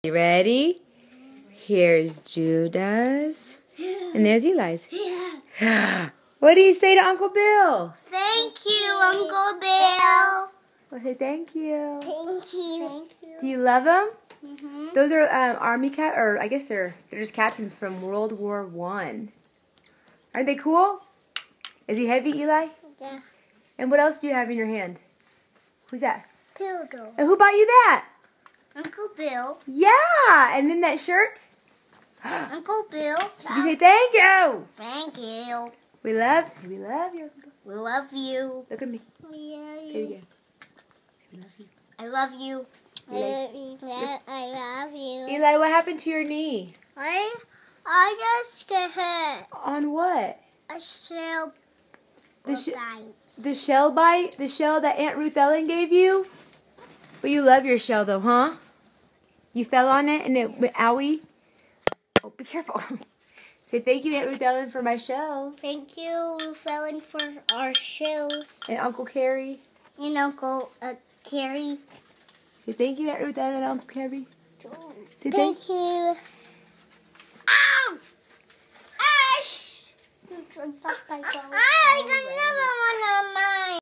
You ready? Here's Judah's. And there's Eli's. Yeah. What do you say to Uncle Bill? Thank you, Uncle Bill. Well, say thank you. Thank you. Do you love them? Mm-hmm. Those are Army or I guess they're just captains from World War I. Aren't they cool? Is he heavy, Eli? Yeah. And what else do you have in your hand? Who's that? Poodle. And who bought you that? Uncle Bill. Yeah. And then that shirt? Uncle Bill. Did you say thank you? Thank you. We love you. We love you. Look at me. We love Say it again. We love you. I love you. I love you. Eli, what happened to your knee? I just got hurt. On what? A shell bite. The shell bite? The shell that Aunt Ruth Ellen gave you? But you love your shell though, huh? You fell on it and it went owie? Oh, be careful. Say thank you, Aunt Ruth Ellen, for my shells. Thank you, Felon, for our shells. And Uncle Carrie. And Uncle Carrie. Say thank you, Aunt Ruth Ellen and Uncle Carrie. Say Thank you. Ow! Ash! You tried to